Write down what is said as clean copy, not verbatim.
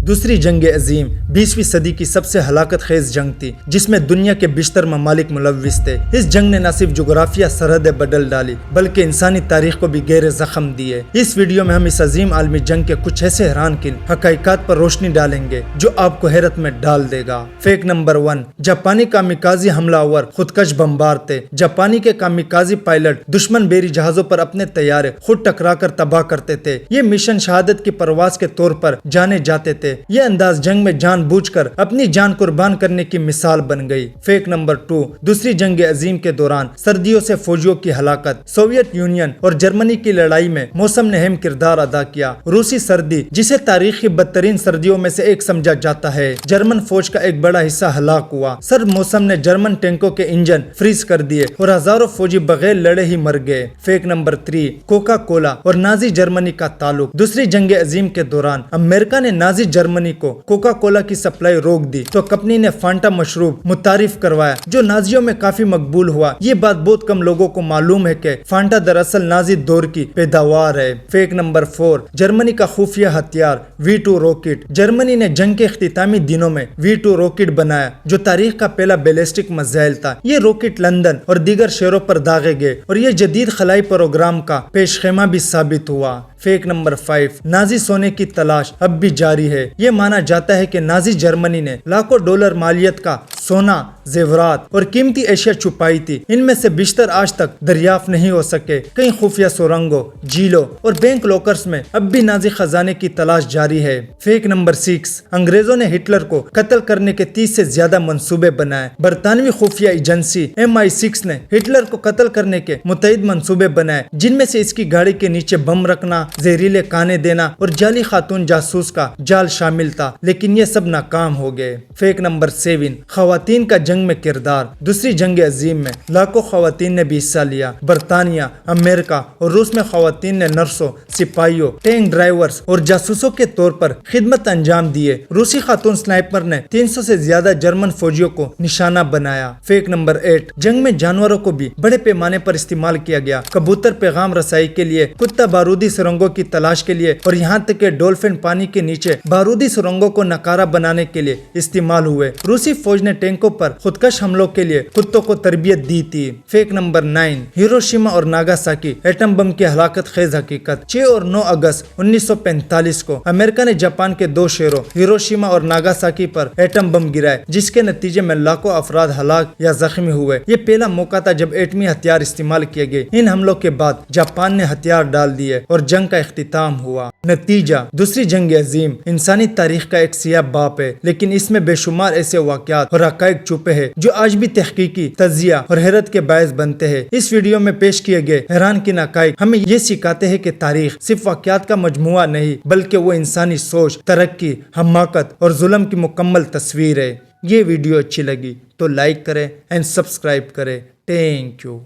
دوسری جنگ عظیم 20ویں صدی کی سب سے ہلاکت خیز جنگ تھی جس میں دنیا کے بیشتر ممالک ملوث تھے۔ اس جنگ نے نہ صرف جغرافیہ سرحدیں بدل ڈالی بلکہ انسانی تاریخ کو بھی گہرے زخم دیے۔ اس ویڈیو میں ہم اس عظیم عالمی جنگ کے کچھ ایسے حیران کن حقائقات پر روشنی ڈالیں گے جو آپ کو حیرت میں ڈال دے گا۔ فیکٹ نمبر 1، جاپانی کامیکازی حملہ آور خودکش بمبار تھے۔ جاپانی کے کامیکازی پائلٹ دشمن بیری جہازوں پر اپنے طیارے خود ٹکرا کر تباہ کرتے تھے۔ یہ مشن شہادت کی پرواز کے طور پر جانے جاتے تھے۔ یہ انداز جنگ میں جان بوجھ کر اپنی جان قربان کرنے کی مثال بن گئی۔ فیکٹ نمبر 2، دوسری جنگ عظیم کے دوران سردیوں سے فوجیوں کی ہلاکت۔ سوویت یونین اور جرمنی کی لڑائی میں موسم نے اہم کردار ادا کیا۔ روسی سردی، جسے تاریخ کی بدترین سردیوں میں سے ایک سمجھا جاتا ہے، جرمن فوج کا ایک بڑا حصہ ہلاک ہوا۔ سرد موسم نے جرمن ٹینکوں کے انجن فریز کر دیے اور ہزاروں فوجی بغیر لڑے ہی مر گئے۔ فیکٹ نمبر 3، کوکا کولا اور نازی جرمنی کا تعلق۔ دوسری جنگ عظیم کے دوران امریکہ نے نازی جرمنی کو کوکا کولا کی سپلائی روک دی تو کمپنی نے فانٹا مشروب متعارف کروایا جو نازیوں میں کافی مقبول ہوا۔ یہ بات بہت کم لوگوں کو معلوم ہے کہ فانٹا دراصل نازی دور کی پیداوار ہے۔ فیکٹ نمبر 4، جرمنی کا خفیہ ہتھیار V2 راکٹ۔ جرمنی نے جنگ کے اختتامی دنوں میں V2 راکٹ بنایا جو تاریخ کا پہلا بیلسٹک میزائل تھا۔ یہ راکٹ لندن اور دیگر شہروں پر داغے گئے اور یہ جدید خلائی پروگرام کا پیش خیمہ بھی ثابت ہوا۔ فیکٹ نمبر 5، نازی سونے کی تلاش اب بھی جاری ہے۔ یہ مانا جاتا ہے کہ نازی جرمنی نے لاکھوں ڈالر مالیت کا سونا، زیورات اور قیمتی اشیاء چھپائی تھی۔ ان میں سے بیشتر آج تک دریافت نہیں ہو سکے۔ کئی خفیہ سرنگوں، جھیلوں اور بینک لاکرز میں اب بھی نازی خزانے کی تلاش جاری ہے۔ فیکٹ نمبر 6، انگریزوں نے ہٹلر کو قتل کرنے کے 30 سے زیادہ منصوبے بنائے۔ برطانوی خفیہ ایجنسی MI6 نے ہٹلر کو قتل کرنے کے متعدد منصوبے بنائے جن میں سے اس کی گاڑی کے نیچے بم رکھنا، زہریلے کھانے دینا اور جعلی خاتون جاسوس کا جال شامل تھا، لیکن یہ سب ناکام ہو گئے۔ فیکٹ نمبر 7، خواتین کا جنگ میں کردار۔ دوسری جنگ عظیم میں لاکھوں خواتین نے بھی حصہ لیا۔ برطانیہ، امریکہ اور روس میں خواتین نے نرسوں، سپاہیوں، ٹینک ڈرائیورز اور جاسوسوں کے طور پر خدمت انجام دیے۔ روسی خاتون سنائپر نے 300 سے زیادہ جرمن فوجیوں کو نشانہ بنایا۔ فیکٹ نمبر 8، جنگ میں جانوروں کو بھی بڑے پیمانے پر استعمال کیا گیا۔ کبوتر پیغام رسائی کے لیے، کتا بارودی سرنگوں کی تلاش کے لیے اور یہاں تک کہ ڈولفن پانی کے نیچے بارودی سرنگوں کو ناکارہ بنانے کے لیے استعمال ہوئے۔ روسی فوج نے ٹینکوں پر خودکش حملوں کے لیے کتوں کو تربیت دی تھی۔ فیکٹ نمبر 9، ہیروشیما اور ناگاساکی ایٹم بم کی ہلاکت خیز حقیقت۔ 6 اور 9 اگست 1945 کو امریکہ نے جاپان کے 2 شہروں ہیروشیما اور ناگاساکی پر ایٹم بم گرائے جس کے نتیجے میں لاکھوں افراد ہلاک یا زخمی ہوئے۔ یہ پہلا موقع تھا جب ایٹمی ہتھیار استعمال کیے گئے۔ ان حملوں کے بعد جاپان نے ہتھیار ڈال دیے اور جنگ کا اختتام ہوا۔ نتیجہ، دوسری جنگ عظیم انسانی تاریخ کا ایک سیاہ باب ہے، لیکن اس میں بے شمار ایسے واقعات اور حقائق چھپے ہیں جو آج بھی تحقیقی، تجزیہ اور حیرت کے باعث بنتے ہیں۔ اس ویڈیو میں پیش کیے گئے حیران کن حقائق ہمیں یہ سکھاتے ہیں کہ تاریخ صرف واقعات کا مجموعہ نہیں بلکہ وہ انسانی سوچ، ترقی، حماقت اور ظلم کی مکمل تصویر ہے۔ یہ ویڈیو اچھی لگی تو لائک کریں اینڈ سبسکرائب کریں۔ Thank you.